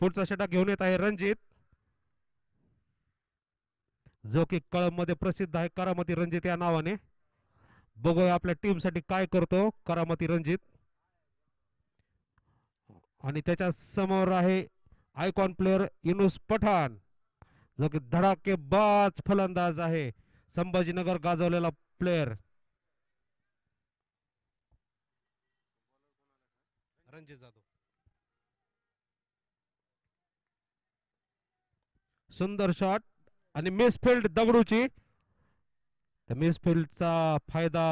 पुढचा षटक घेऊन येत आहे रणजित, जो की कळंब मध्ये प्रसिद्ध आहे करामती रणजित या नावाने. बघूया आपल्या टीम साठी काय करतो करामती रणजित. आणि त्याच्या समोर आहे आयकॉन प्लेअर युनुस पठाण, जो की धडाकेबाज फलंदाज आहे, संभाजीनगर गाजवलेला प्लेअर. रणजित जाधव सुंदर शॉट आणि मिसफिल्ड दगडूची. मिसफिल्डचा फायदा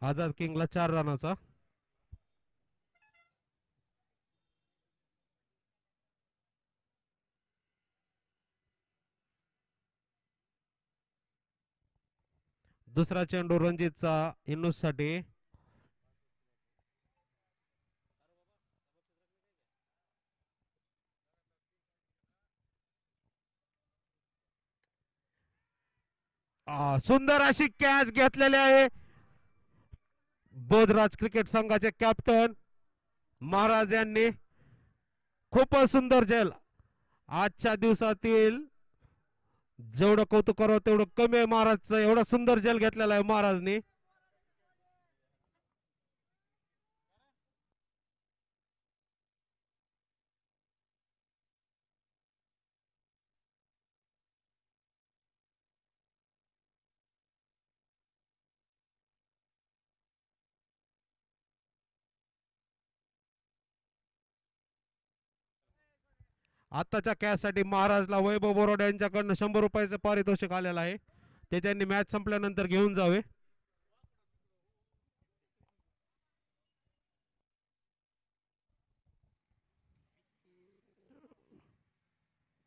आझाद किंगला 4 रनाचा. दुसरा चेंडू रणजितचा इनुस साठी. सुंदर अशी कॅच घेतलेली आहे बोधराज क्रिकेट संघाचे कॅप्टन महाराज यांनी. खूपच सुंदर झेल. आजच्या दिवसातील जेवढं कौतुक करावं तेवढं कमी आहे महाराजचं. एवढा सुंदर झेल घेतलेला आहे महाराजनी. आताच्या कॅच साठी महाराजला वैभव बोराडे यांच्याकडनं 100 रुपयाचं पारितोषिक आलेलं आहे. ते त्यांनी मॅच संपल्यानंतर घेऊन जावे.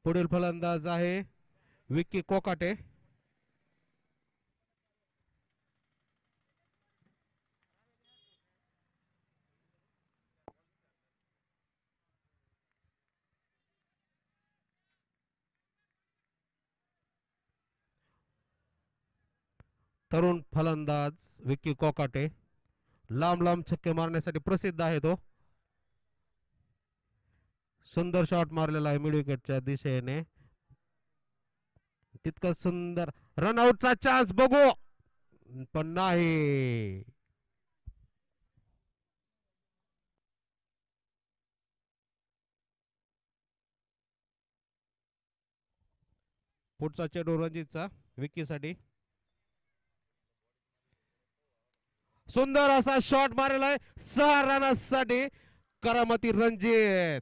पुढील फलंदाज आहे विक्की कोकाटे. तरुण फलंदाज विक्की कोकाटे लांब लांब छक्के मारण्यासाठी प्रसिद्ध आहे तो. सुंदर शॉट मारलेला आहे मिड विकेटच्या दिशेने. तितकं सुंदर रनआउटचा चान्स बघू पण नाही. पुढचा चेंडू रणजितचा विक्कीसाठी. सुंदर असा शॉट मारलेला आहे 6 रनासाठी करामती रणजित.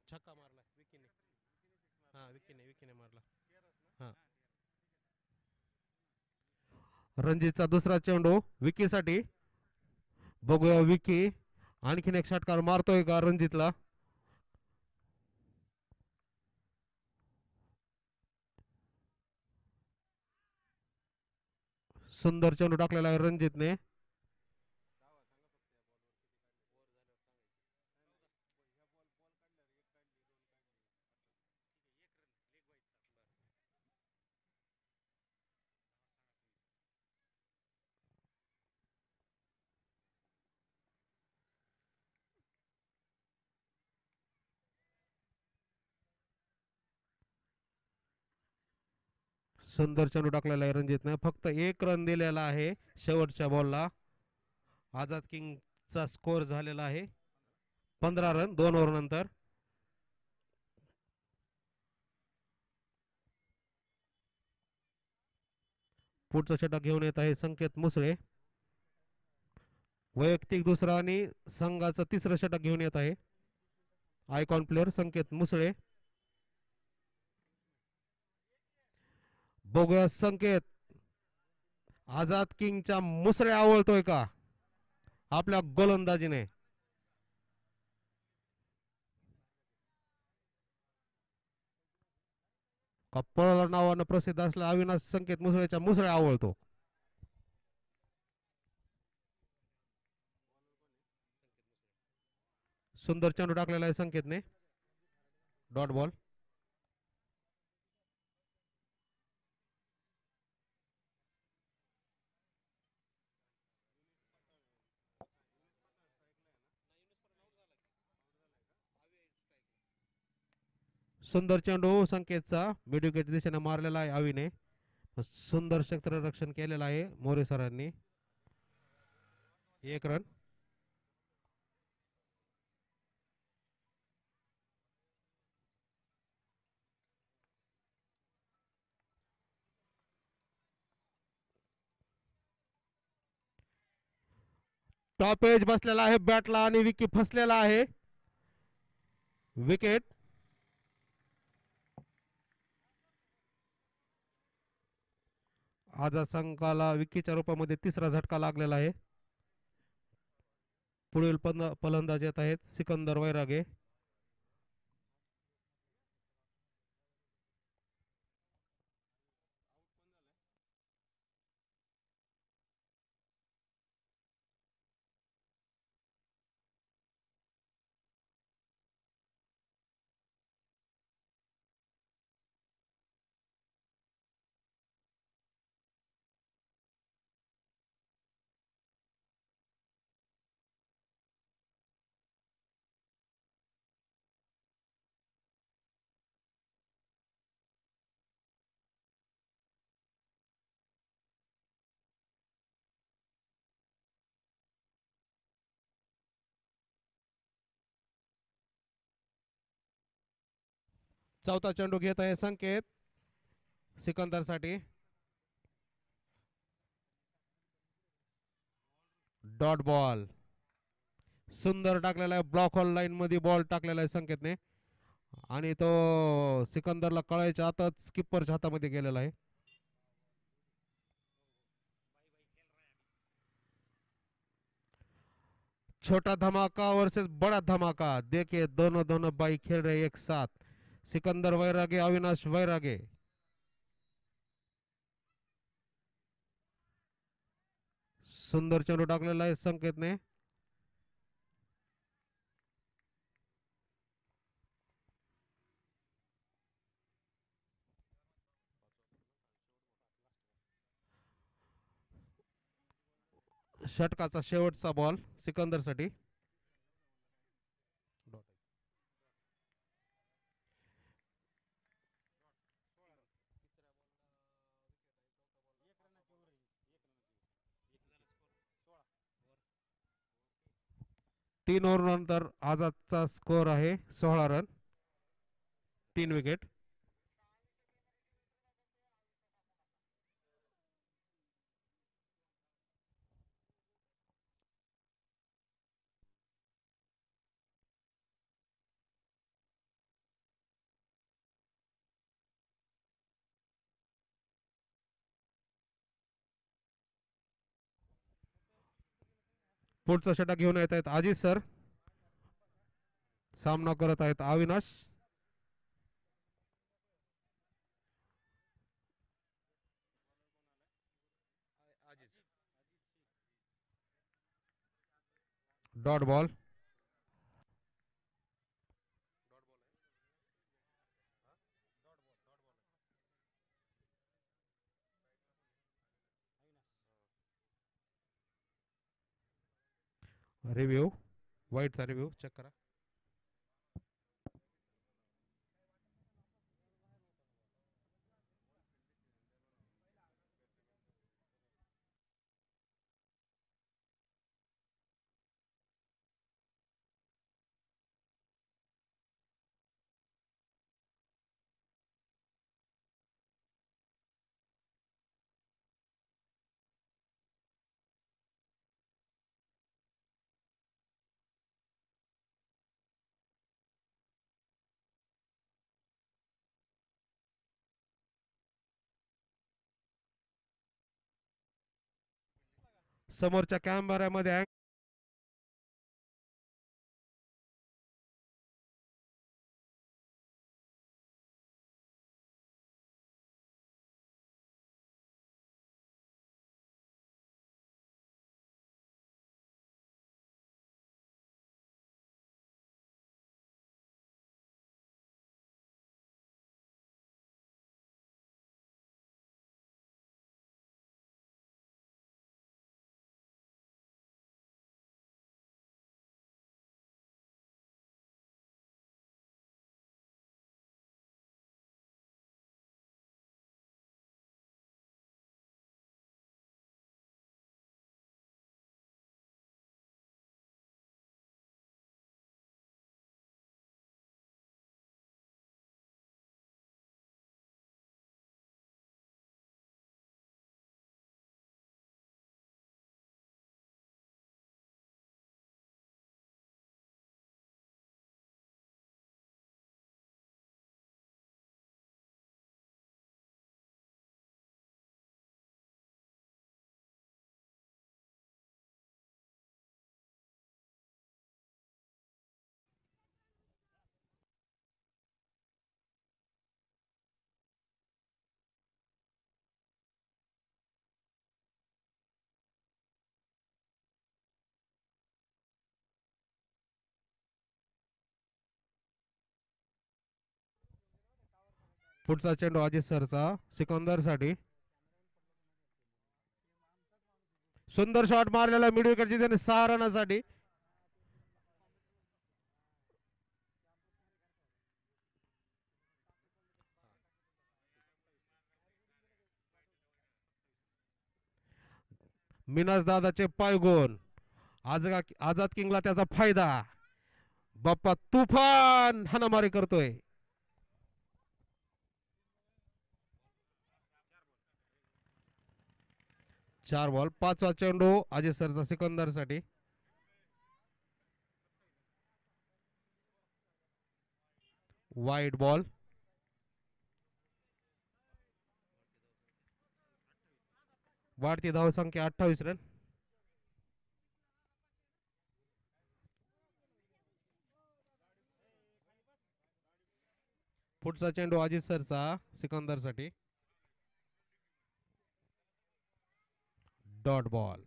छक्का मारला विकीने. हा विकीने मारला. हा रणजितचा दुसरा चेंडू विकीसाठी. बघूया विकी आणखीन एक षटकार मारतोय का रणजितला. सुंदर चेंडू टाकलेला आहे रणजितने. सुंदर चेंडू टाकलेला आहे रणजितने. फक्त 1 रन दिलेला आहे शेवटच्या बॉलला. आझाद किंगचा स्कोर झालेला आहे 15 रन 2 ओव्हर नंतर. पुढचा षटक घेऊन येत आहे संकेत मुसळे. वैयक्तिक दुसरा आणि संघाचं तिसरं षटक घेऊन येत आहे आयकॉन प्लेअर संकेत मुसळे. बघूया संकेत आझाद किंगच्या मुसळे आवळतोय का आपल्या गोलंदाजीने. कप्पळ नावानं प्रसिद्ध असलेला अविनाश संकेत मुसळेच्या मुसळे आवळतो. सुंदर चेंडू टाकलेला आहे संकेतने. Dot ball. सुंदर चेंडू संकेतचा मिड विकेट दिशेने मारलेला आहे अविने. सुंदर क्षेत्ररक्षण केलेलं आहे मोरे सरांनी. 1 रन. टॉप एज बसलेला आहे बॅटला आणि विकी फसलेला आहे. विकेट. आझाद संघाला विकीच्या रूपामध्ये तिसरा झटका लागलेला आहे. पुढील फलंदाज येत आहेत सिकंदर वैरागे. चौथा चेंडू घेत आहे संकेत सिकंदर साठी. Dot ball. सुंदर टाकलेला आहे ब्लॉक हॉल लाईन मध्ये बॉल टाकलेला आहे संकेतने आणि तो सिकंदरला कळायच्या आतच स्किपरच्या हातामध्ये गेलेला आहे. छोटा धमाका वर्सेस बड़ा धमाका. देखिए दोनों दोनों भाई खेल रहे एक साथ. सिकंदर वैरागे अविनाश वैरागे. सुंदर चेंडू टाकलेला आहे संकेतने. षटकाचा शेवटचा बॉल सिकंदर साठी. तीन ओव्हर नंतर आझादचा स्कोर आहे 16 रन 3 विकेट. पुढचा षटक घेऊन येत आहेत अजित सर. सामना करत आहेत अविनाश. Dot ball. रिव्ह्यू वाईटचा रिव्ह्यू चेक करा. समोरच्या कॅमेऱ्यामध्ये पुढचा चेंडू अजित सरचा सिकंदर साठी. सुंदर शॉट मारलेला मिड विकेटची त्याने 6 रनासाठी. मिनाज दादाचे पायगोन. आझाद किंगला त्याचा फायदा. बाप्पा तुफान हाणामारी करतोय. 4 बॉल. 5वा चेंडू अजय सरचा सिकंदर साठी. White ball. वाढती धावसंख्या 28 रन. पुढचा चेंडू अजित सरचा सिकंदर साठी. Dot ball.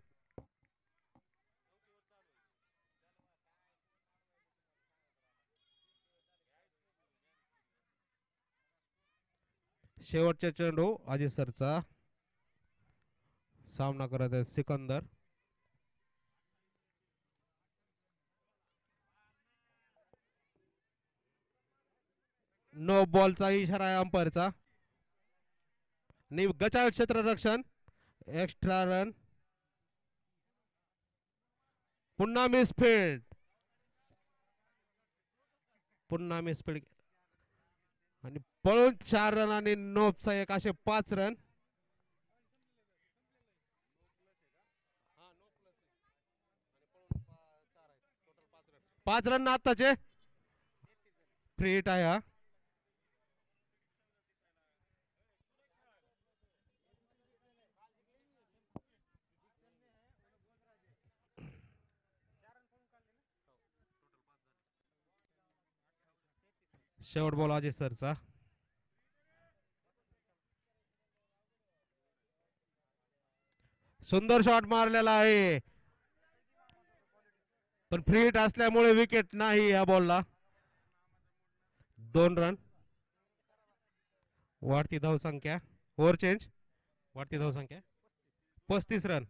शेवटचा चेंडू अजित सरचा. सामना करत आहे सिकंदर. नो बॉलचा इशारा आहे अंपायरचा. गचाळ क्षेत्ररक्षण. Extra run. पुन्हा मिसफील्ड. पुन्हा मिसफील्ड आणि पळून 4 रन आणि नोपचा एक असे 5 रन. 5 रन आताचे. फ्री हिट आहे हा. शेवट बॉल अजय सरचा. सुंदर शॉट मारलेला आहे पण फ्री हिट असल्यामुळे विकेट नाही या बॉलला. 2 रन. वाढती धावसंख्या. Over change. वाढती धावसंख्या 35 रन.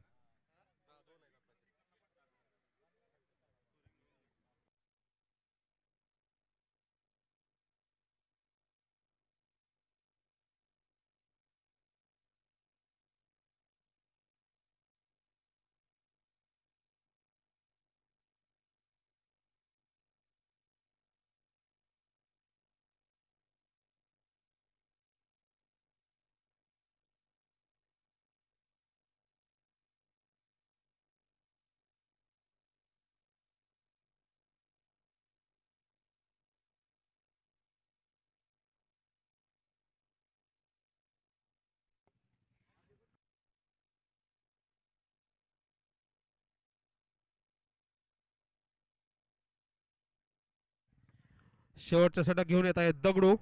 शेवटचा षटक घेऊन येत आहेत दगडू.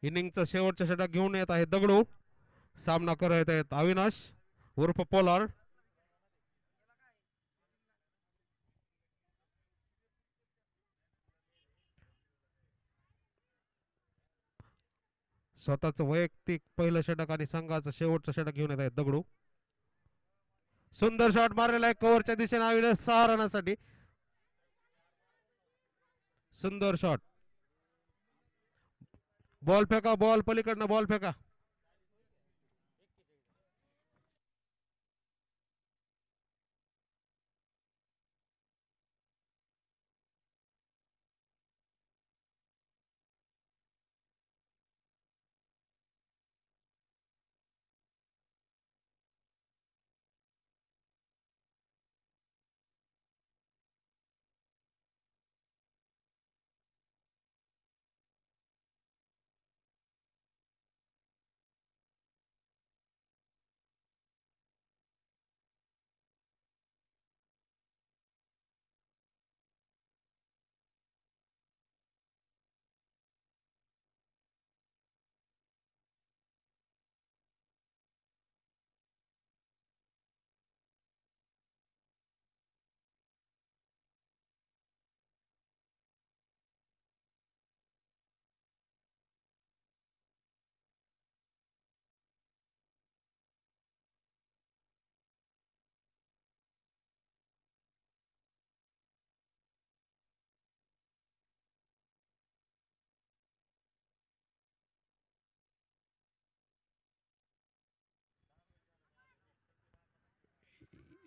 इनिंगचं शेवटचं षटक घेऊन येत आहे दगडू. सामना करत आहेत अविनाश उर्फ पोलार्ड. स्वतःच वैयक्तिक पहिलं षटक आणि संघाचं शेवटचं षटक घेऊन येत आहेत दगडू. सुंदर शॉट मारलेला आहे कव्हरच्या दिशेने अविनाश 6 रनासाठी. सुंदर शॉट. बॉल फेका, बॉल पलीकडनं बॉल फेका.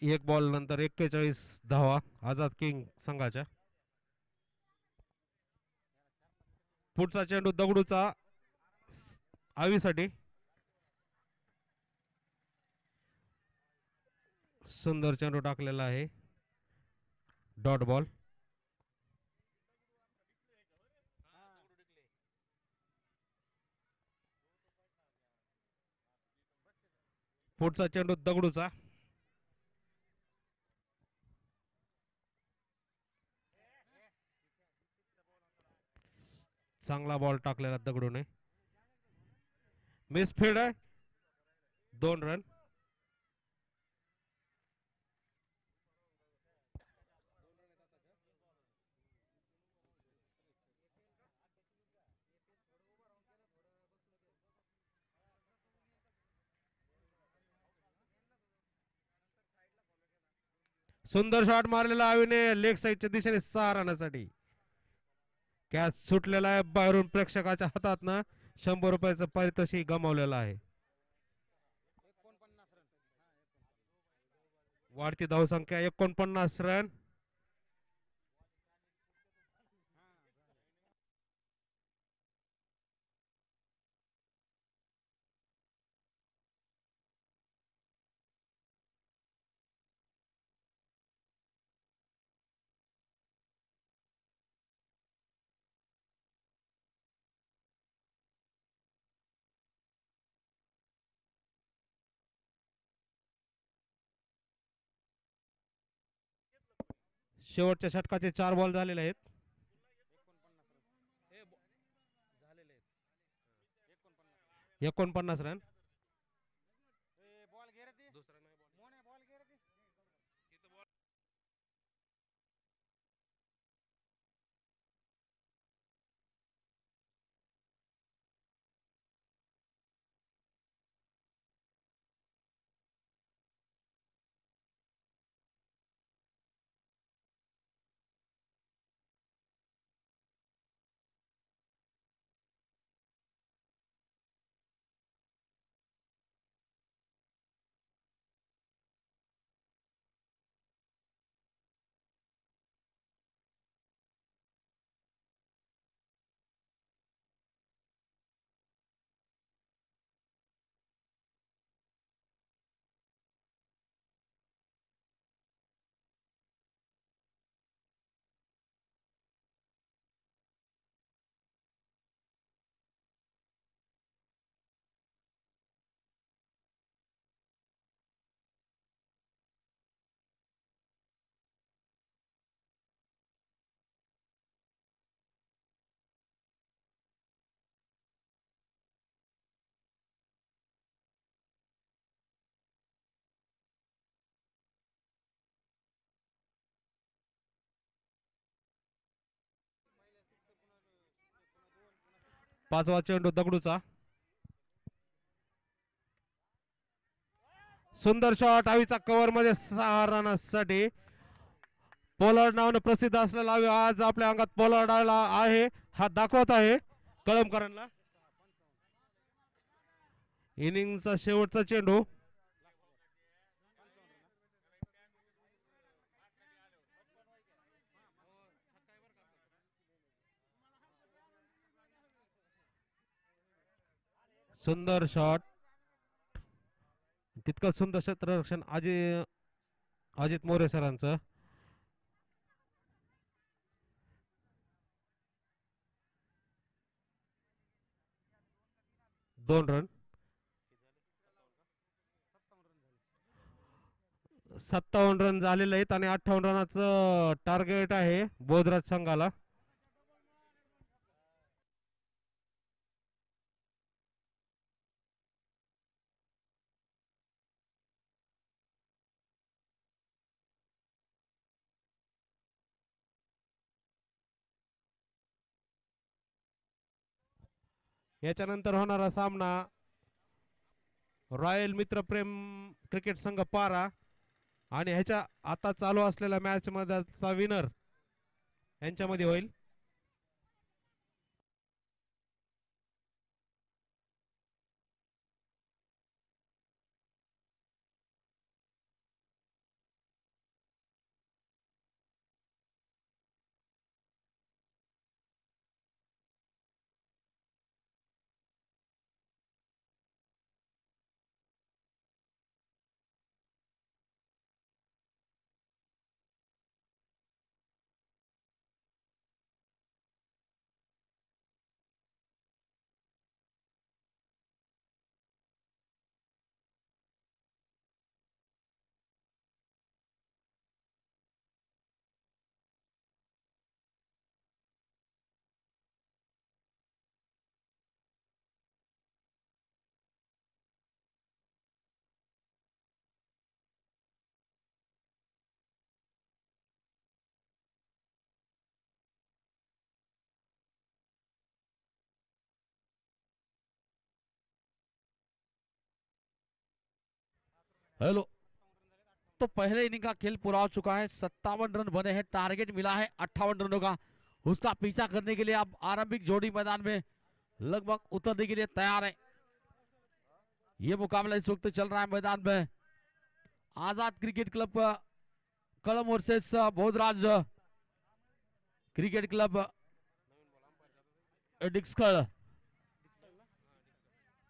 एक बॉल नंतर 41 धावा आझाद किंग संघाच्या. पुढचा चेंडू दगडूचा आवीसाठी. सुंदर चेंडू टाकलेला आहे. Dot ball. पुढचा चेंडू दगडूचा. चांगला बॉल टाकलेला दगडूने. मिस फील्ड आहे. 2 रन. सुंदर शॉट मारलेला आवीने लेग साईडच्या दिशेने 6 रनासाठी. कॅच सुटलेला आहे बाहेरून प्रेक्षकाच्या हातात ना. 100 रुपयाचं पारितोषिक गमावलेलं आहे. वाढती धावसंख्या 49 रन. शेवटच्या षटकाचे 4 बॉल झालेले आहेत. 49 रन. पाचवा चेंडू दगडूचा, सुंदर शॉट, हवीचा कव्हर मध्ये 6 रनासाठी. पोलार्ड नावाने प्रसिद्ध असलेला आज आपल्या अंगात पोलार्ड आला आहे हा दाखवत आहे कळमकरांना. इनिंगचा शेवटचा चेंडू, सुंदर शॉट, तितकं सुंदर क्षेत्ररक्षण अजित मोरे सरांचं. दोन रन, 57 रन झालेले आहेत आणि 58 रनाचं टार्गेट आहे बोधराज संघाला. याच्यानंतर होणारा सामना रॉयल मित्रप्रेम क्रिकेट संघ पारा आणि ह्याच्या आता चालू असलेल्या मॅच मधला विनर यांच्यामध्ये होईल. हेलो, तो पहले इनिंग का खेल पूरा हो चुका है, 57 रन बने हैं, टारगेट मिला है 58 रनों का. उसका पीछा करने के लिए अब आरंभिक जोड़ी मैदान में लगभग उतरने के लिए तैयार है. ये मुकाबला इस वक्त चल रहा है मैदान में आजाद क्रिकेट क्लब कलम वर्सेस बोधराज क्रिकेट क्लब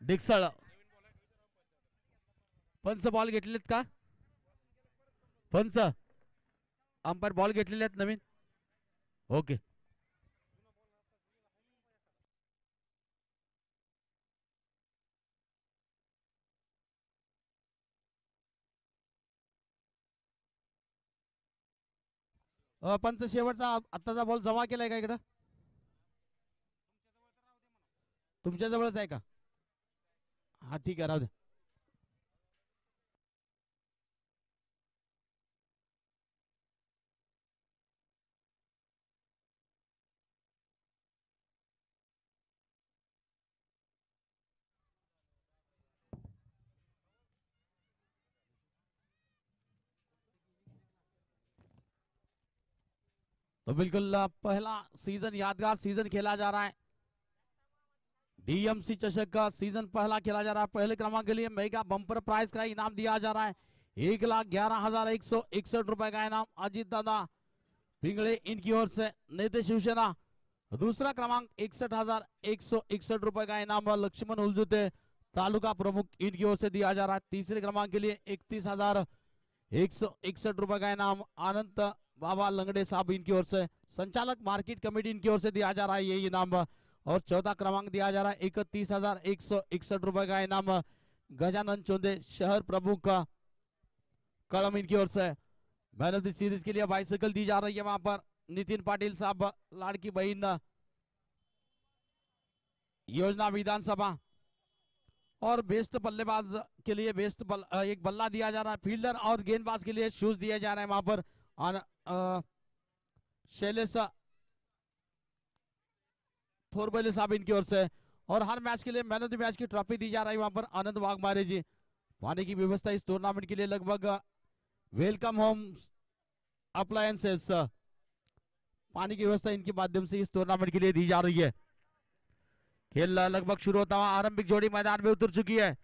डिक्सळ. पंच बॉल घेतलेत का? पंच अंपायर बॉल घेतलेले आहेत नवीन. ओके. पंच शेवटचा आत्ताचा बॉल जमा केलाय का इकडं? तुमच्या जवळच आहे का? हा ठीक आहे, राहू दे. तो बिल्कुल पहला सीजन यादगार सीजन खेला जा रहा है. डीएमसी चषक का सीजन पहला खेला जा रहा है. पहले क्रमांक के लिए मेगा बम्पर प्राइज का इनाम दिया जा रहा है. 1,11,161 रुपए का इनाम अजीत दादा पिंगळे इनकी ओर से नेते शिवसेना. दूसरा क्रमांक 61,161 रुपए का इनाम लक्ष्मण उलजुते तालुका प्रमुख इनकी ओर से दिया जा रहा है. तीसरे क्रमांक के लिए 31,161 रुपए का इनाम अनंत बाबा लंगड़े साहब इनकी ओर से संचालक मार्केट कमेटी इनकी ओर से दिया जा रहा है ये इनाम. और चौथा क्रमांक दिया जा रहा है 31,161 रुपए का इनाम गजानन चौंदे शहर प्रमुख कलम इनकी ओर से. मैन ऑफ द सीरीज के लिए बाइसिकल दी जा रही है वहां पर नितिन पाटिल साहब लाड़की बहन योजना विधानसभा. और बेस्ट बल्लेबाज के लिए एक बल्ला दिया जा रहा है. फील्डर और गेंदबाज के लिए शूज दिए जा रहे हैं वहां पर. शैलेश थोरबले साहब इनकी ओर से. और हर मैच के लिए मैन ऑफ द मैच की ट्रॉफी दी जा रही है वहां पर आनंद वाघमारे जी। पानी की व्यवस्था इस टूर्नामेंट के लिए लगभग वेलकम होम अप्लायंसेस पानी की व्यवस्था इनके माध्यम से इस टूर्नामेंट के लिए दी जा रही है। खेल लगभग शुरू होता हुआ आरंभिक जोड़ी मैदान में उतर चुकी है।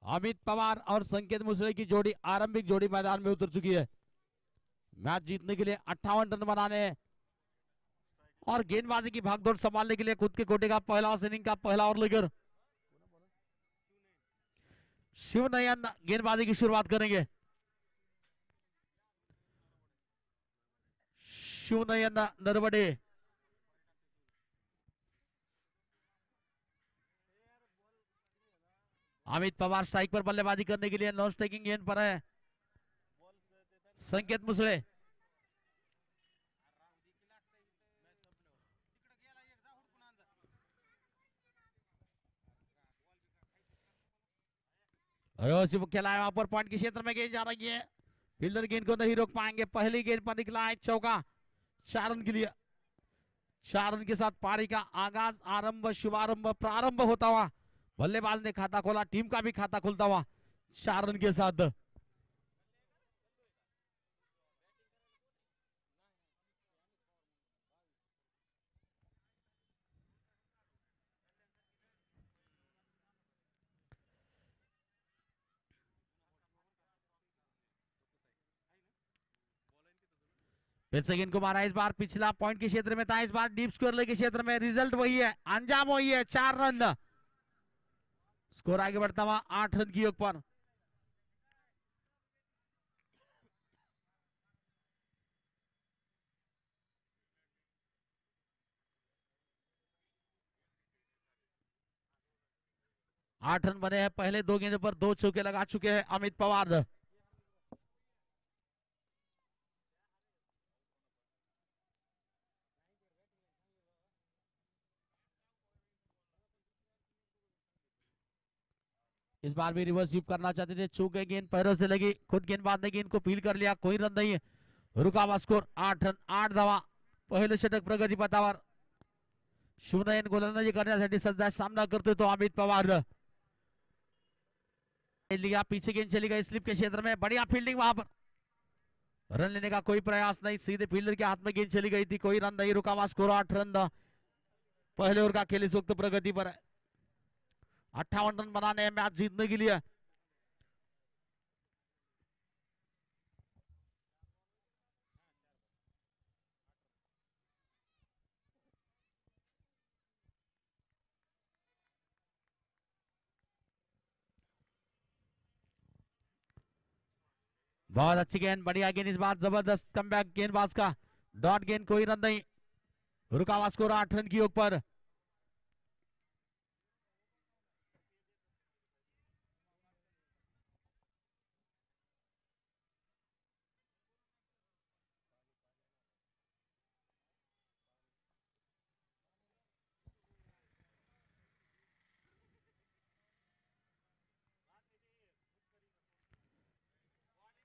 अमित पवार और संकेत मुसले की जोड़ी आरंभिक जोड़ी मैदान में उतर चुकी है। मैच जीतने के लिए 58 रन बनाने हैं और गेंदबाजी की भागदौड़ संभालने के लिए खुद के कोटे का पहला इनिंग का पहला ओवर लेकर शिव नयन गेंदबाजी की शुरुआत करेंगे। शिव नयन नरवडे अमित पवार स्ट्राइक पर बल्लेबाजी करने के लिए नॉन स्ट्राइकिंग गेंद पर है। संकेत मुसले खेला है वहां पर पॉइंट के क्षेत्र में गेंद जा रही है। फील्डर गेंद को नहीं रोक पाएंगे। पहली गेंद पर निकला है चौका 4 रन के लिए। 4 रन के साथ पारी का आगाज आरंभ शुभारंभ प्रारंभ होता हुआ बल्लेबाज ने खाता खोला। टीम का भी खाता खुलता हुआ 4 रन के साथ। फिर से गेंद को मारा इस बार पिछला पॉइंट के क्षेत्र में था। इस बार डीप स्क्वायर के क्षेत्र में रिजल्ट वही है, अंजाम वही है। 4 रन स्कोर आगे बढ़ता हुआ 8 रन की योग पर। आठ रन बने हैं। पहले 2 गेंदों पर 2 चौके लगा चुके हैं अमित पवार। इस बार भी रिवर्स स्वीप करना चाहते थे, चूके गेंद पैरों से लगी, खुद गेंदबाज ने गेंद को फील कर लिया, कोई रन नहीं है। रुका हुआ स्कोर 8 रन 8 धावा। पहिले षटक प्रगती पथावर। शिवनयन गोलंदाजी करण्यासाठी सज्ज आहे, सामना करतोय तो अमित पवार। लिया पीछे गेंद चली गई स्लिप के क्षेत्र में, बढ़िया फील्डिंग वहां पर। रन लेने का कोई प्रयास नहीं, सीधे फील्डर के हाथ में गेंद चली गई थी, कोई रन नहीं। रुका हुआ स्कोर 8 रन। पहले ओवर का खेल इस वक्त प्रगति पर है। 58 रन बनाने हैं मैच जीतने के लिए। बहुत अच्छी गेंद, बढ़िया गेंद इस बार, जबरदस्त कमबैक गेंदबाज का। डॉट गेंद, कोई रन नहीं। रुका हुआ स्कोर 8 रन की योग पर।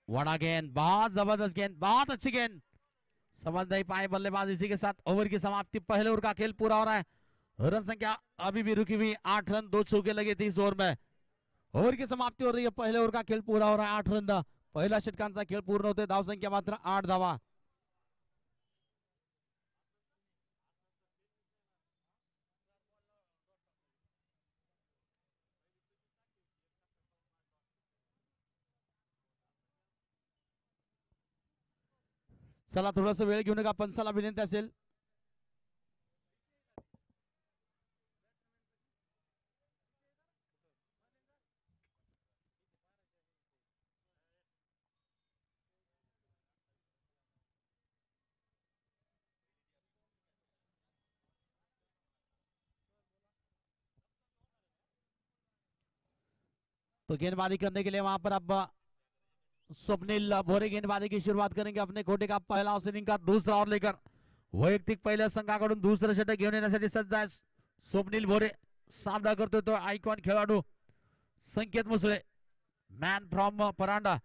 वड़ा गेंद, बहुत जबरदस्त गेंद, बहुत अच्छी गेंद, समझ नहीं पाए बल्लेबाज। इसी के साथ ओवर की समाप्ति। पहले ओवर का खेल पूरा हो रहा है। रन संख्या अभी भी रुकी हुई, 8 रन 2 चौके लगे थे इस ओवर में। ओवर की समाप्ति हो रही है, पहले ओवर का खेल पूरा हो रहा है। 8 रन पहिल्या षटकांचा खेळ पूर्ण होते, धाव संख्या मात्र 8 धावा। चला थोडस वेळ घेऊ नका, पंचाला विनंती असेल। तो गेंदबाजी करने के लिए वहां पर अब स्वप्निल भोरे गेंदबाजी की शुरुआत करेंगे। अपने कोटे का पहला इनिंग का दूसरा ओव्हर लेकर वैयक्तिक पहिल्या संघाकडून दुसरं षटक घेऊन येण्यासाठी सज्ज आहे स्वप्निल भोरे। सामना करतोय तो आयकॉन खेळाडू संकेत मुसळे, मॅन फ्रॉम परांडा।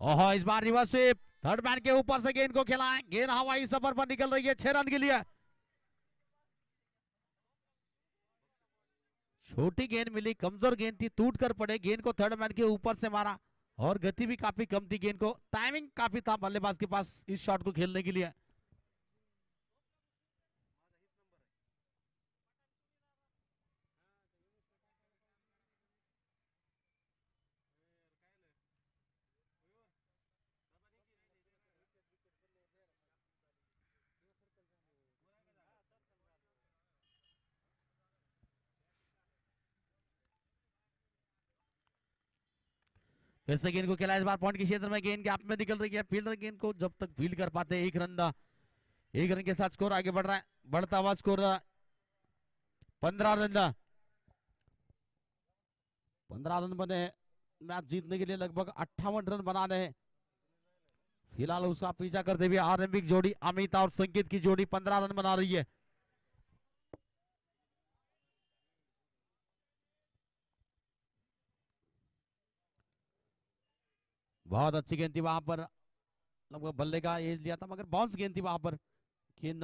ओहो, इस बार रिवर्स स्वीप, थर्ड मैन के ऊपर से गेंद को खेला है, गेंद हवाई सफर पर निकल रही है 6 रन के लिए। छोटी गेंद मिली, कमजोर गेंद थी, टूट कर पड़े, गेंद को थर्ड मैन के ऊपर से मारा और गति भी काफी कम थी गेंद को, टाइमिंग काफी था बल्लेबाज के पास इस शॉट को खेलने के लिए। फिर से गेंद को खेला, इस बार पॉइंट के क्षेत्र में गेंद गैप में निकल रही है, फील्डर गेंद को जब तक फील्ड कर पाते हैं, एक रन के साथ स्कोर आगे बढ़ रहा है, बढ़ता हुआ स्कोर 15 रन। 15 रन बने मैच जीतने के लिए, लगभग 58 रन बनाने हैं। फिलहाल उसका पीछा करते हुए आरंभिक जोड़ी अमित और संकेत की जोड़ी 15 रन बना रही है। बहुत अच्छी गेंद थी वहां पर, लगभग बल्ले का एज लिया था मगर बाउंस गेंद थी वहां पर, गेंद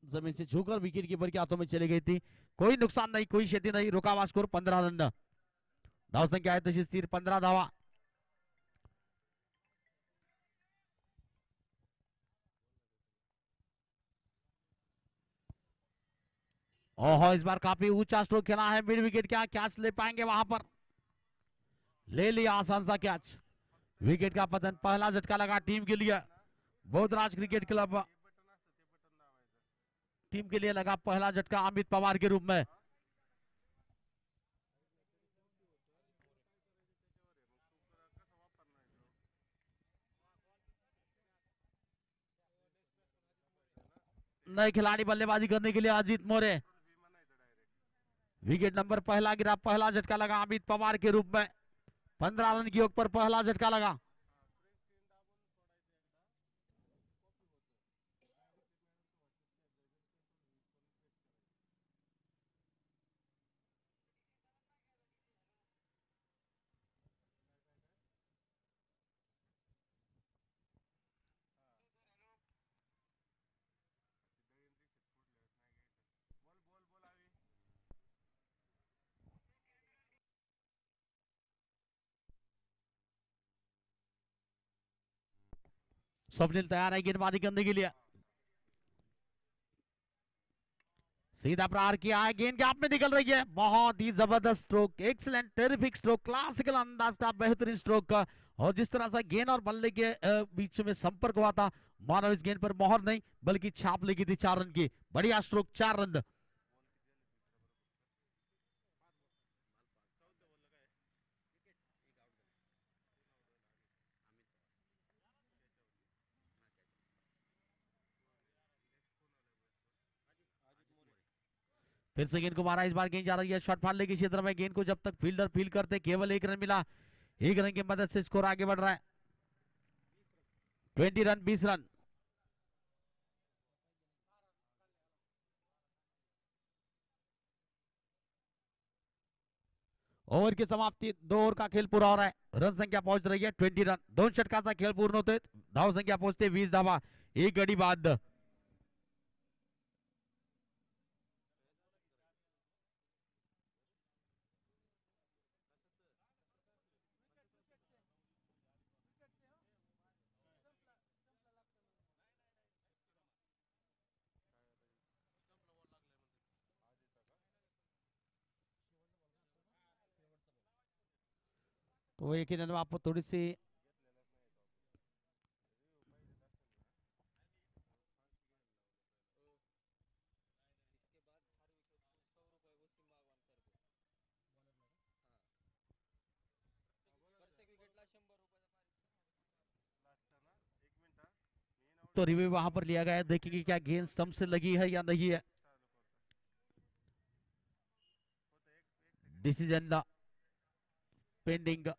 जमीन से छूकर विकेट कीपर के हाथों में चली गई थी। कोई नुकसान नहीं, कोई क्षति नहीं, रुका हुआ स्कोर 15 रन। धाव संख्या है तशी स्थिर 15 धावा। ओहो, इस बार काफी ऊंचा स्ट्रोक खेला है मिड विकेट, क्या कैच ले पाएंगे वहां पर? ले लिया आसान सा कैच, विकेट का पतन, पहला झटका लगा टीम के लिए। बोधराज क्रिकेट क्लब टीम के लिए लगा पहला झटका अमित पवार के रूप में। नए खिलाड़ी बल्लेबाजी करने के लिए अजीत मोरे, विकेट नंबर पहला गिरा, पहला झटका लगा अमित पवार के रूप में, 15 रन की ओर पर पहला झटका लगा। स्वप्निल तैयार है गेंदबाजी करने के लिए, सीधा प्रहार किया है, गेंद गैप में निकल रही है, बहुत ही जबरदस्त stroke, excellent terrific stroke, classical अंदाज का बेहतरीन स्ट्रोक का। और जिस तरह से गेंद और बल्ले के बीच में संपर्क हुआ था, मानो इस गेंद पर मोहर नहीं बल्कि छाप लगी थी 4 रन की, बढ़िया स्ट्रोक, 4 रन। फिर से गेंद को मारा, इस बार गेंद जा रही है शॉर्ट फाड़ने के क्षेत्र में, गेंद को जब तक फील्डर फील्ड करते केवल 1 रन मिला, 1 रन की मदद से स्कोर आगे बढ़ रहा है, 20 रन 20 रन। ओवर की समाप्ति, 2 ओवर का खेल पूरा हो रहा है, रन संख्या पहुंच रही है 20 रन, 2 षटकाचा खेल पूर्ण होते, धाव संख्या पहुंचते 20 धावा, 1 गडी बाद। तो एक ही रन में आपको थोड़ी सी तो रिव्यू वहां पर लिया गया है, देखेंगे क्या गेंद स्टंप से लगी है या नहीं है। Decision pending.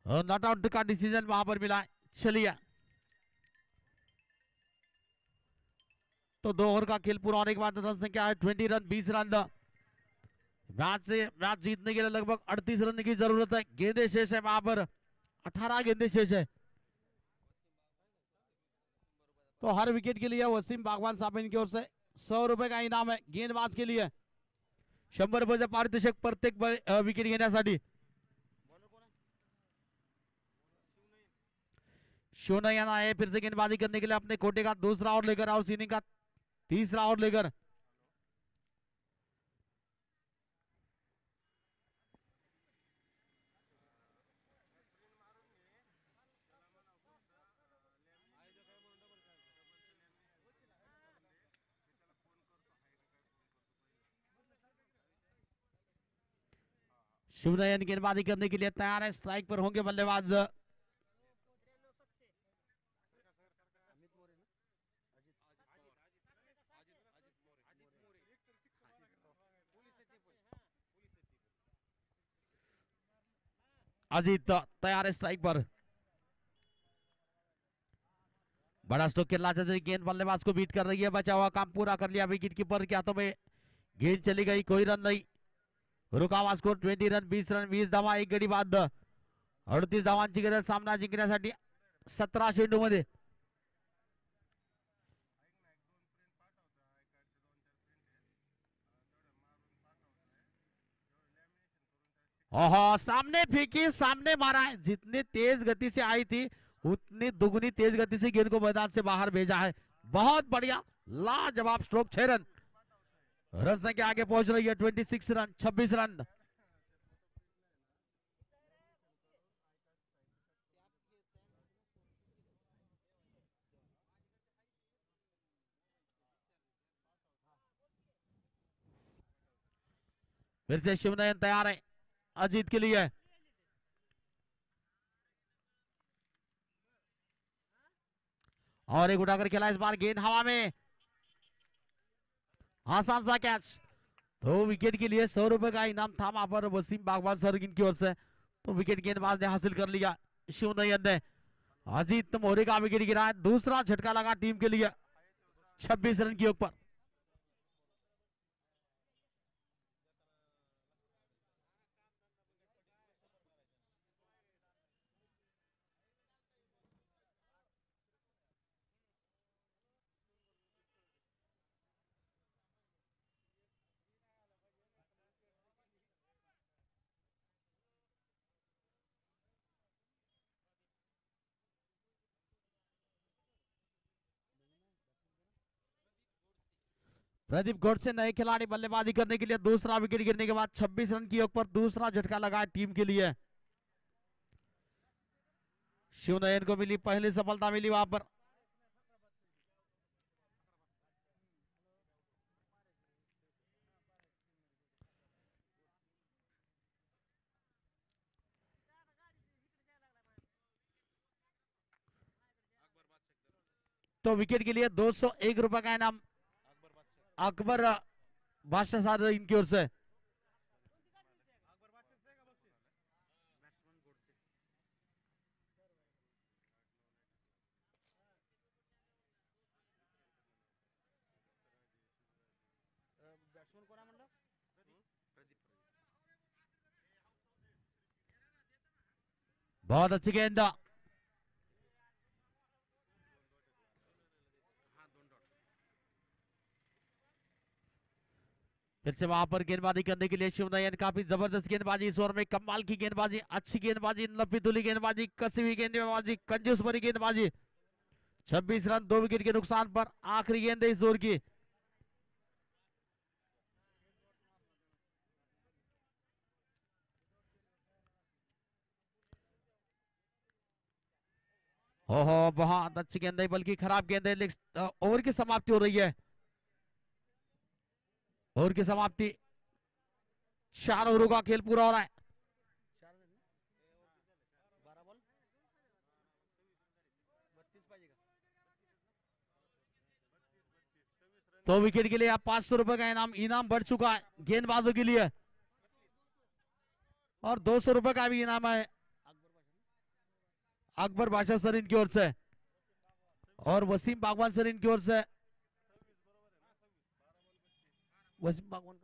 नॉट आउट का डिसीजन वहां पर मिला है। चलिए तो 2 ओवर का खेल पूरा होने के बाद रन संख्या है 20 रन 20 रन। मैच जीतने के लिए लगभग 38 रन की जरूरत है। गेंदे शेष है वहां पर 18 गेंदे शेष है। तो हर विकेट के लिए वसीम बागवान साहब इनकी ओर से 100 रुपए का इनाम है। गेंदबाज के लिए 100 रुपये पारितोषिक प्रत्येक विकेट घेण्यासाठी। शिवनयन आए फिर से गेंदबाजी करने के लिए अपने कोटे का दूसरा ओवर लेकर और इनिंग का तीसरा ओवर लेकर। शिवनयन गेंदबाजी करने के लिए तैयार है। स्ट्राइक पर होंगे बल्लेबाज अजीत, तैयार है स्ट्राइक पर। बड़ा स्ट्रोक खेलना चाहते हैं, गेंद बल्लेबाज को बीट कर रही है। बचा हुआ काम पूरा कर लिया विकेट कीपर के हाथों में। गेंद चली गई, कोई रन नहीं। रुका हुआ स्कोर 20 रन 20 रन 20 धावा, एक गडी बाद 38 धावांची गरज सामना जिंकण्यासाठी 17 चेंडूमध्ये। ओहो, सामने फेंकी, सामने मारा है। जितनी तेज गति से आई थी उतनी दुगनी तेज गति से गेंद को मैदान से बाहर भेजा है। बहुत बढ़िया, लाजवाब स्ट्रोक। 6 रन। रन संख्या आगे पहुंच रही है 26 रन 26 रन। फिर से शिवनयन तैयार है अजीत के लिए। और एक उठाकर खेला, इस बार गेंद हवा में, आसान सा कैच। तो विकेट के लिए 100 रुपए का इनाम था वहां पर वसीम बागवान सर की ओर से। तो विकेट गेंदबाज ने हासिल कर लिया शिवनयन ने। अजीत मोरे का विकेट गिरा है। दूसरा झटका लगा टीम के लिए 26 रन के ऊपर। प्रदीप गोडसे नए खिलाड़ी बल्लेबाजी करने के लिए। दूसरा विकेट गिरने के बाद 26 रन की ऊपर दूसरा झटका लगा टीम के लिए। शिवनयन को मिली पहली सफलता, मिली वहां पर। तो विकेट के लिए 201 रुपए का इनाम अकबर बादशाह साहब इनकी ओर से। बहुत अच्छी गेंद। फिर से वहां पर गेंदबाजी करने के लिए शिवनयन। काफी जबरदस्त गेंदबाजी इस ओवर में, कमाल की गेंदबाजी, अच्छी गेंदबाजी, लपीतुली गेंदबाजी, कसी हुई गेंदबाजी, कंजूस भरी गेंदबाजी। 26 रन 2 विकेट के नुकसान पर आखिरी गेंद है इस ओवर की। ओहो, बहुत अच्छी गेंद है, बल्कि खराब गेंद है। ओवर की समाप्ति हो रही है। ओवर की समाप्ति, 4 ओवरों का खेल पूरा हो रहा है। तो विकेट के लिए आप 500 रुपए का इनाम बढ़ चुका है गेंदबाजों के लिए। और 200 रुपए का भी इनाम है अकबर बादशाह सर इनकी ओर से और वसीम बागवान सर इनकी ओर से। वसीम बागवान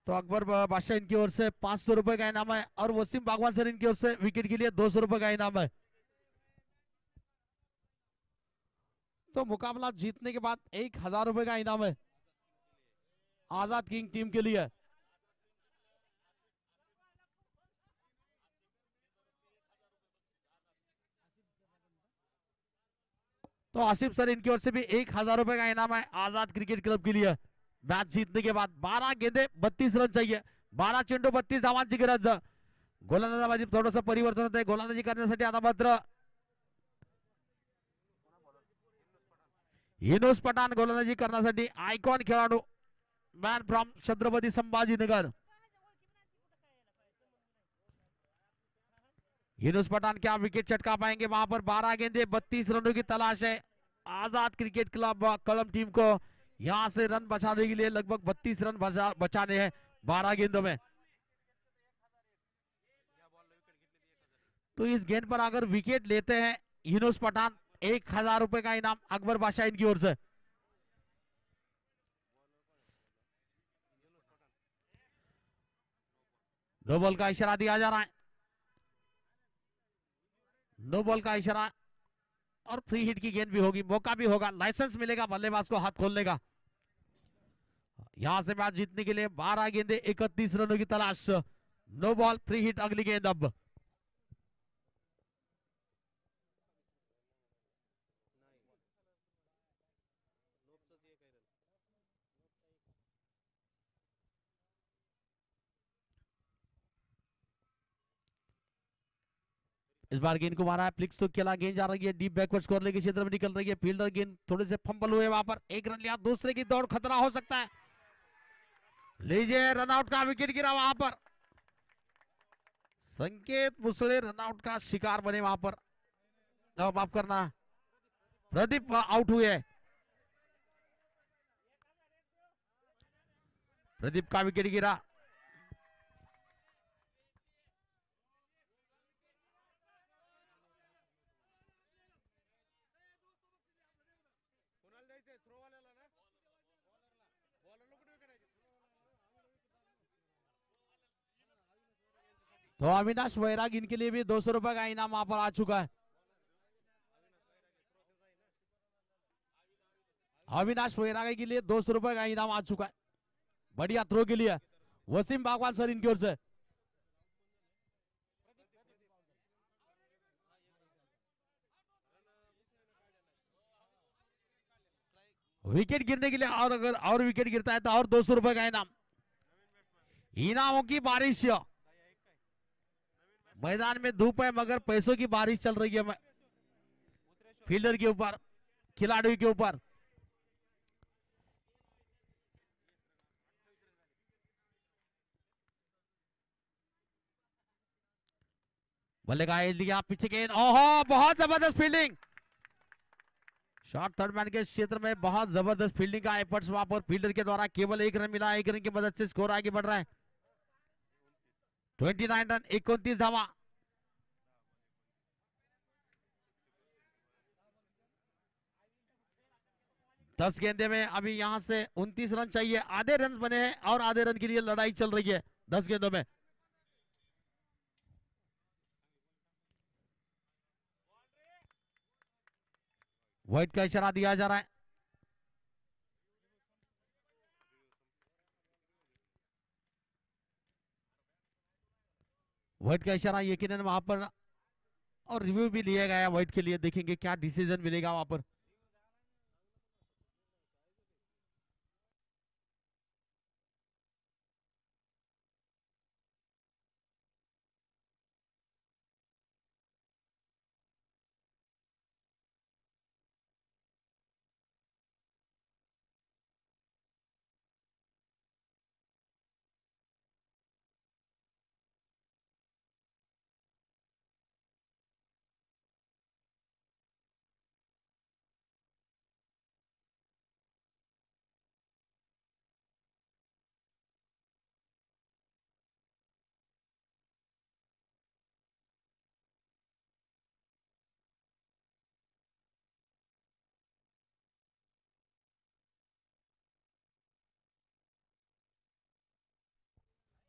तो अकबर बादशाह इनकी ओर से 500 रुपए का इनाम है और वसीम बागवान सर इनकी ओर से विकेट के लिए 200 रुपए का इनाम है। तो मुकाबला जीतने के बाद 1000 रुपए का इनाम है आजाद किंग टीम के लिए। तो आसिफ सर इनकी ओर से भी 1000 रुपए का इनाम है आजाद क्रिकेट क्लब के लिए। मैच जीतने के बाद 12 गेंदे 32 रन चाहिए, 12 चेंडू 32 धावांची गरज। गोलंदाजामध्ये थोडंसं परिवर्तन होत आहे, गोलंदाजी करण्यासाठी आता मात्र युनुस पठाण गोलंदाजी करण्यासाठी आयकॉन खेळाडू, मैन फ्रॉम छत्रपति संभाजीनगर। युनुस पठान क्या विकेट चटका पाएंगे? वहां पर 12 गेंदे 32 रनों की तलाश है आजाद क्रिकेट क्लब कलम टीम को। यहां से रन बचाने के लिए लगभग 32 रन बचाने हैं 12 गेंदों में। तो इस गेंद पर अगर विकेट लेते हैं युनुस पठान, 1000 रुपए का इनाम अकबर बादशाह इनकी ओर से। नो बॉल का इशारा दिया जा रहा है, नो बॉल का इशारा और फ्री हिट की गेंद भी होगी, मौका भी होगा, लाइसेंस मिलेगा बल्लेबाज को हाथ खोलने का। यहां से मैच जीतने के लिए 12 गेंदे 31 रनों की तलाश। नो बॉल, फ्री हिट अगली गेंद अब। इस बार गेंद को मारा है फ्लिक्स तो केला, गेंद जा रही है डीप बैकवर्ड स्कोर के क्षेत्र में निकल रही है। फील्डर गेंद थोड़े से फंबल हुए, वहां पर एक रन लिया, दूसरे की दौड़ खतरा हो सकता है। लीजिए रनआउट का विकेट गिरा वहां पर, संकेत मुसले रनआउट का शिकार बने वहां पर। माफ करना, प्रदीप आउट हुए, प्रदीप का विकेट गिरा। तो अविनाश वैराग इनके लिए भी 200 रुपए का इनाम वहां पर आ चुका है। अविनाश वैराग के लिए 200 रुपए का इनाम आ चुका है बढ़िया थ्रो के लिए। वसीम बागवान सर इनकी ओर से। विकेट गिरने के लिए और अगर और विकेट गिरता है तो और 200 रुपए का इनाम। इनामों की बारिश, मैदान में धूप है मगर पैसों की बारिश चल रही है फील्डर के ऊपर, खिलाड़ियों के ऊपर। बल्लेबाज लिया पीछे गेंद, ओहो बहुत जबरदस्त फील्डिंग। शॉर्ट थर्ड मैन के क्षेत्र में बहुत जबरदस्त फील्डिंग का एफर्ट्स वहां पर फील्डर के द्वारा। केवल एक रन मिला, एक रन की मदद से स्कोर आगे बढ़ रहा है। 29 रन 29 धावा। दस गेंदे में अभी यहां से 29 रन चाहिए, आधे रन बने हैं और आधे रन के लिए लड़ाई चल रही है 10 गेंदों में। व्हाइट का इशारा दिया जा रहा है। व्हाइट का इशारा यकीनन वहां पर और रिव्यू भी लिया गया व्हाइट के लिए, देखेंगे क्या डिसीजन मिलेगा वहां पर।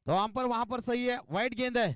तो अंपायर वहां पर सही है, वाइड गेंद है।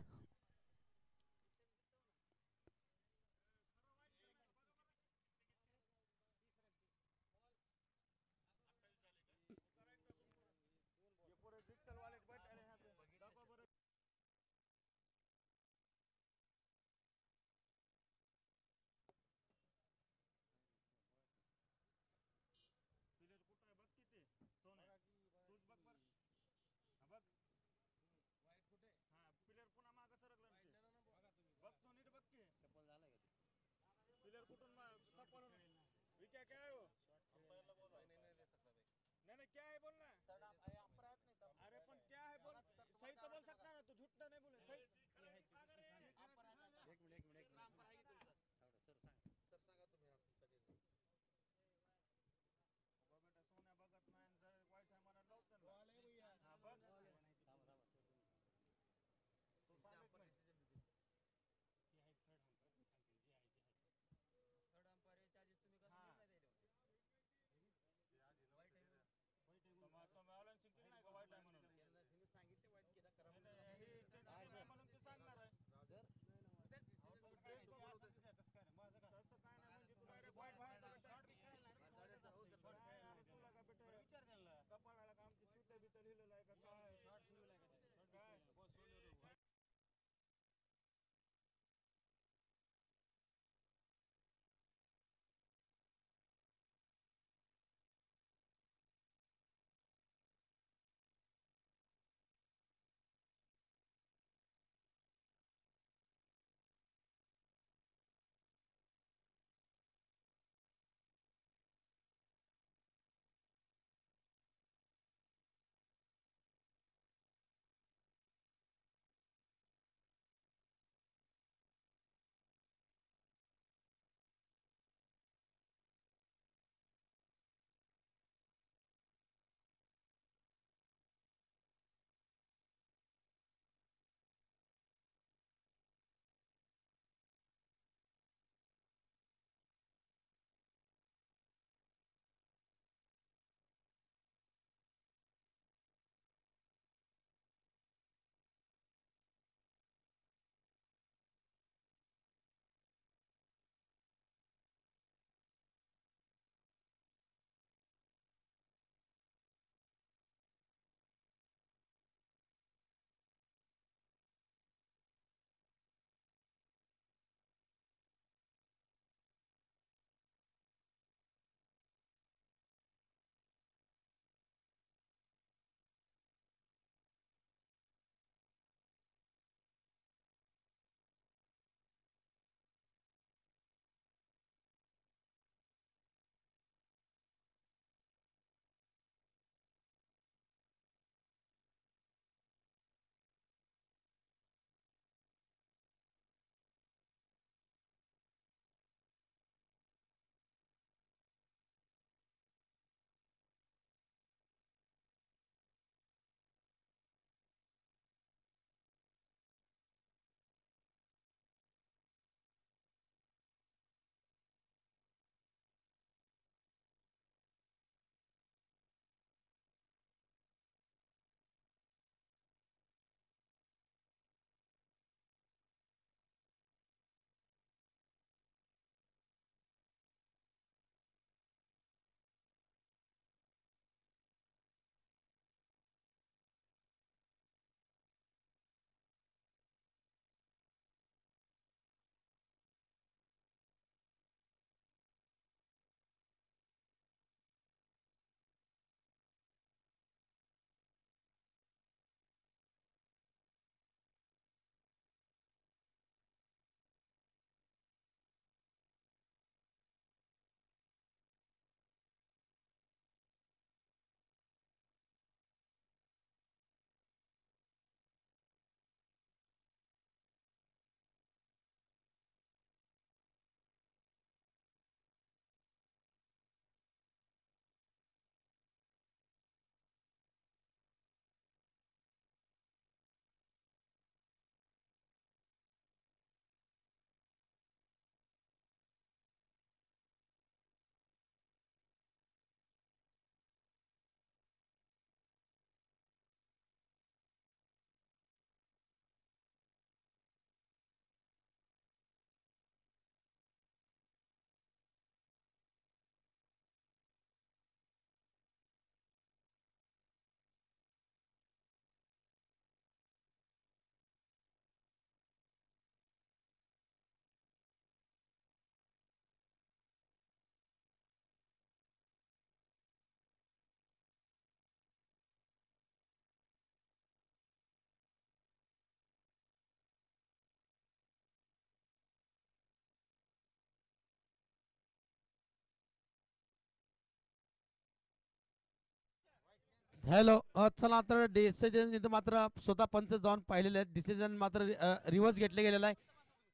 हॅलो चला तर डिसिजन इथं मात्र स्वतः पंच जाऊन पाहिलेले आहेत. डिसिजन मात्र रिव्हर्स घेतले गेलेला आहे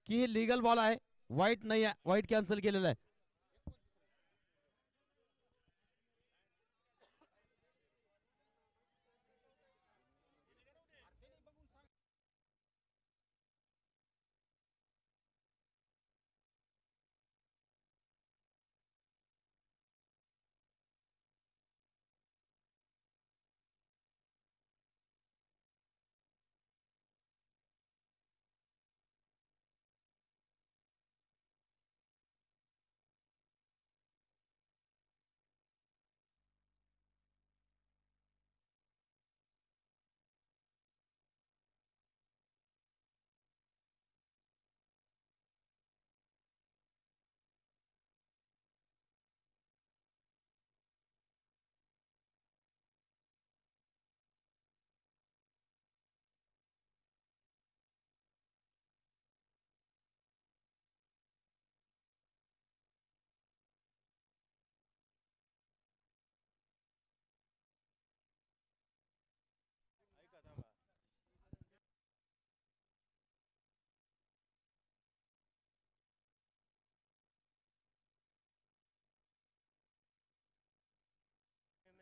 की हे लिगल बॉल आहे, वाईट नाही आहे, वाईट कॅन्सल केलेला आहे.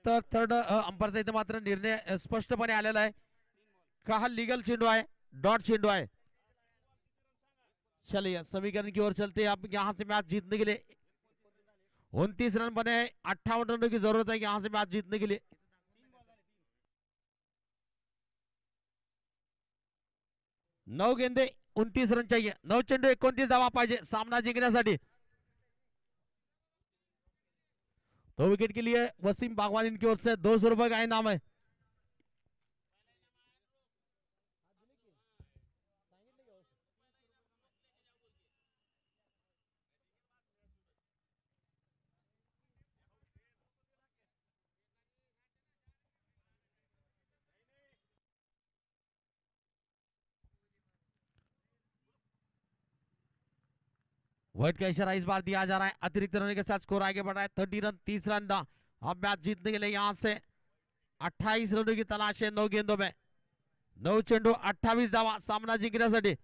तर थर्ड अंपायरचा इथे मात्र निर्णय स्पष्टपणे आलेला आहे का हा लीगल चेंडू आहे, डॉट चेंडू आहे. चलिए समीकरण की ओर चलते हैं. अब यहाँ से मैच जीतने के लिए 29 रन बने हैं, 58 रनों की जरूरत है यहाँ से मैच जीतने के लिए. 9 गेंदे 29 रन चाहिए. 9 चेंडू 29 धावा पाहिजे सामना जिंकण्यासाठी. दो विकेट के लिए वसीम बागवान इनकी ओर से 200 रुपए का इनाम है. व्हाइट का इशारा इस बार दिया जा रहा है. अतिरिक्त रन के साथ स्कोर आगे बढ़ रहा है. 30 रन 30 रन दा. अब मैच जीतने के लिए यहां से 28 रनों की तलाश है 9 गेंदों में. 9 चेंडू 28 धावा सामना जिंकण्यासाठी.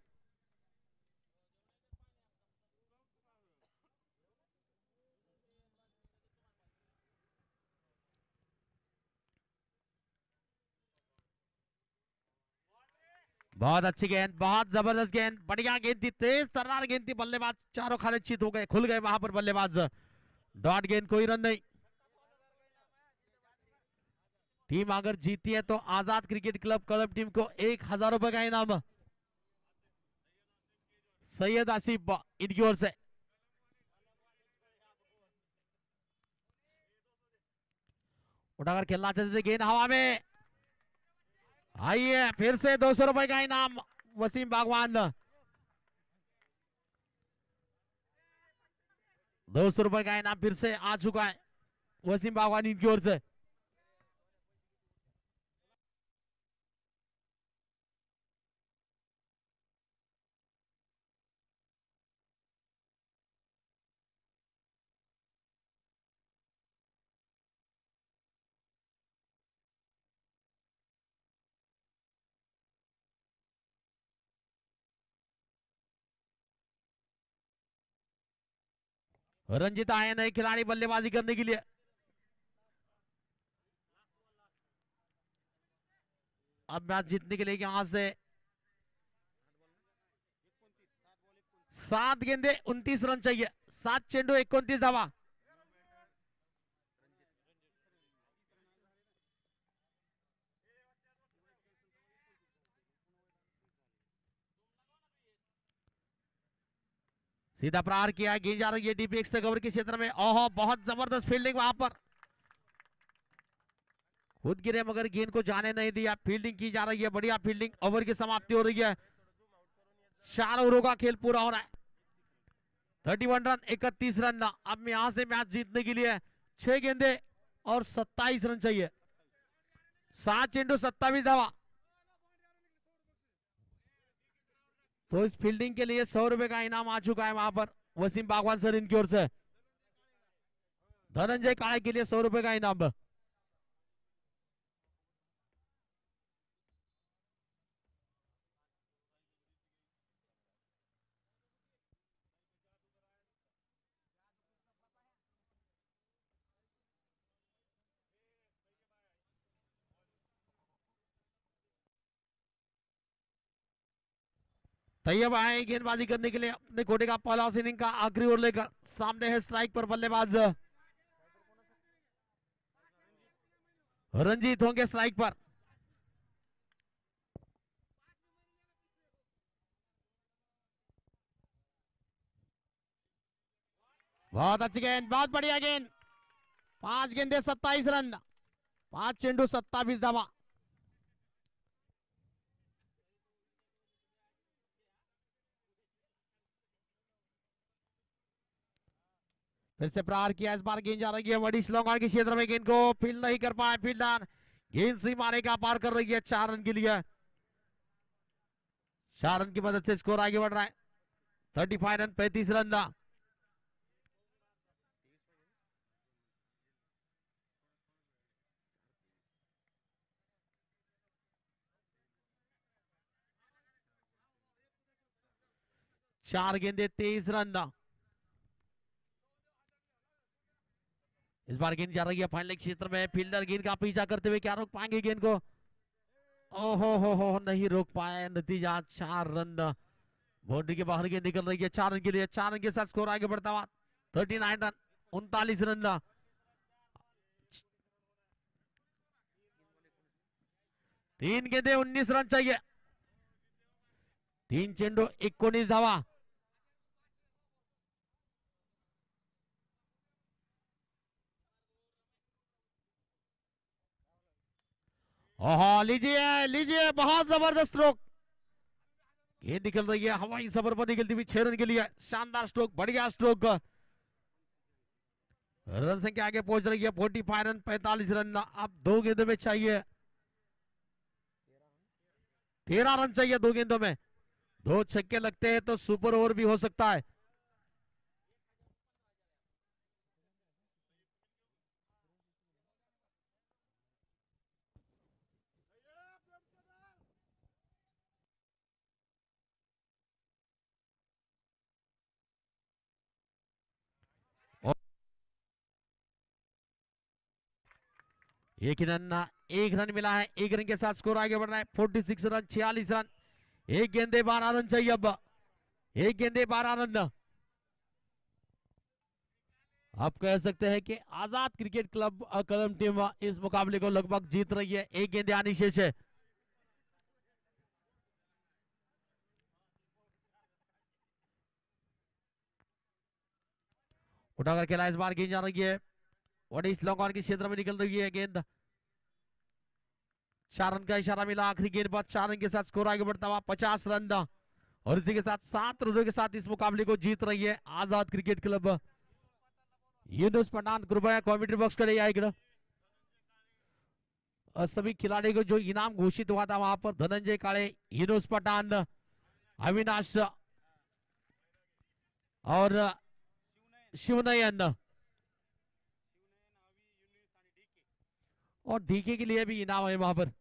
बहुत अच्छी गेंद, बहुत जबरदस्त गेंद, बढ़िया गेंद थी, तेज तर्रार गेंद थी. बल्लेबाज चारों खाने चित हो गए, खुल गए वहां पर बल्लेबाज. डॉट गेंद, कोई रन नहीं. टीम अगर जीती है तो आजाद क्रिकेट क्लब टीम को 1000 रुपए का इनाम सैयद आसिफ इनकी ओर से. उठाकर खेलना चाहते थे, गेंद हवा में. आइए फिर से 200 रुपए का इनाम वसीम बागवान. 200 रुपए का इनाम फिर से आ चुका है वसीम बागवान इनकी ओर से. रंजित आए नए खिलाड़ी बल्लेबाजी करने के लिए. अब मैच जीतने के लिए यहां से 7 गेंदे 29 रन चाहिए. 7 चेंडू 29 धावा. सीधा प्रहार किया, गेंद जा रही है डीप एक्स्ट्रा कवर के क्षेत्र में. ओहो, बहुत जबरदस्त फील्डिंग वहां पर. खुद गिरे मगर गेंद को जाने नहीं दिया. फील्डिंग की जा रही है, बढ़िया फील्डिंग. ओवर की समाप्ति हो रही है. 4 ओवरों का खेल पूरा हो रहा है. 31 रन 31 रन. अब यहां से मैच जीतने के लिए 6 गेंदे और 27 रन चाहिए. 7 चेंडू 27 धावा. तो इस फील्डिंग के लिए 100 रुपए का इनाम आ चुका है वहां पर वसीम बागवान सर इनकी ओर से. धनंजय काळे के लिए 100 रुपए का इनाम. तैयब आए गेंदबाजी करने के लिए अपने कोटे का पहला इनिंग का आखिरी ओवर लेकर। सामने है स्ट्राइक पर बल्लेबाज रंजीत होंगे स्ट्राइक पर। बहुत अच्छी गेंद, बहुत बढ़िया गेंद। 5 गेंदे 27 रन, 5 चेंडू 27 धावा। फिर से प्रहार किया, इस बार गेंद जा रही है बड़ी श्रीलंका के क्षेत्र में। गेंद को फील्ड नहीं कर पाए फील्डर, गेंद से मारे का पार कर रही है 4 रन के लिए। 4 रन की मदद से स्कोर आगे बढ़ रहा है 35 रन 35 रन। 4 गेंदे 23 रन। इस बार गेंद जा रही है फाइनल क्षेत्र में। फील्डर गेंद का पीछा करते हुए क्या रोक पाएंगे गेंद को? ओहो हो नहीं रोक पाए। नतीजा 4 रन। बाउंड्री के बाहर गेंद निकल रही है 4 रन के लिए। 4 रन के साथ स्कोर आगे बढ़ता हुआ 39 रन 39 रन। 3 गेंदे 19 रन चाहिए। 3 चेंडू 19 धावा। ओहो लीजिए लीजिए, बहुत जबरदस्त स्ट्रोक। गेंद निकल रही है हवाई सफर पर निकलती हुई 6 रन के लिए। शानदार स्ट्रोक, बढ़िया स्ट्रोक। रन संख्या आगे पहुंच रही है 45 रन 45 रन। अब 2 गेंदों में चाहिए 13 रन चाहिए 2 गेंदों में। 2 छक्के लगते हैं तो सुपर ओवर भी हो सकता है। एक रन, 1 रन मिला है। 1 रन के साथ स्कोर आगे बढ़ रहा है 46 रन 46 रन। 1 गेंदे 12 रन चाहिए अब। 1 गेंदे 12 रन। आप कह सकते हैं कि आजाद क्रिकेट क्लब कलम टीम इस मुकाबले को लगभग जीत रही है। 1 गेंदे आनी शेष है। उठाकर खेला, इस बार गेंद जा रही है बड़ी श्रीलंका के क्षेत्र में निकल रही है गेंद। 4 रन का इशारा मिला आखिरी गेंद पर। 4 रन के साथ स्कोर आगे बढ़ता हुआ 50 रन। और इसी के साथ 7 रनों के साथ इस मुकाबले को जीत रही है आजाद क्रिकेट क्लब। यूनुस पठान कृपया कमेंट्री बॉक्स करे आएगा। और सभी खिलाड़ियों को जो इनाम घोषित हुआ था वहां पर धनंजय काले, यूनुस पठान, अविनाश और शिवनयन और डीके के लिए भी इनाम है वहां पर।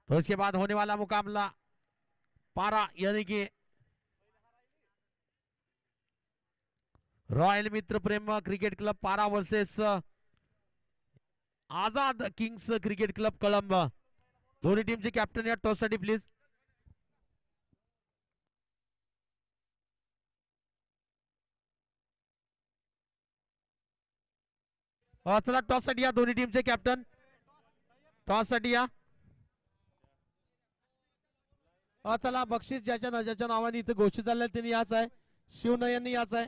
तो इसके बाद होने वाला मुकाबला पारा यानी कि रॉयल मित्र प्रेम क्रिकेट क्लब पारा वर्सेस आजाद किंग्स क्रिकेट क्लब कळंब। दोन्ही टीमचे कॅप्टन या टॉस साठी प्लीज। चला टॉस साठी या दोन्ही टीमचे कॅप्टन। टॉस साठी या। चला बक्षीस ज्याच्या नावाने इथे घोषित झालेलं त्यांनी याच आहे, शिवनयन याच आहे।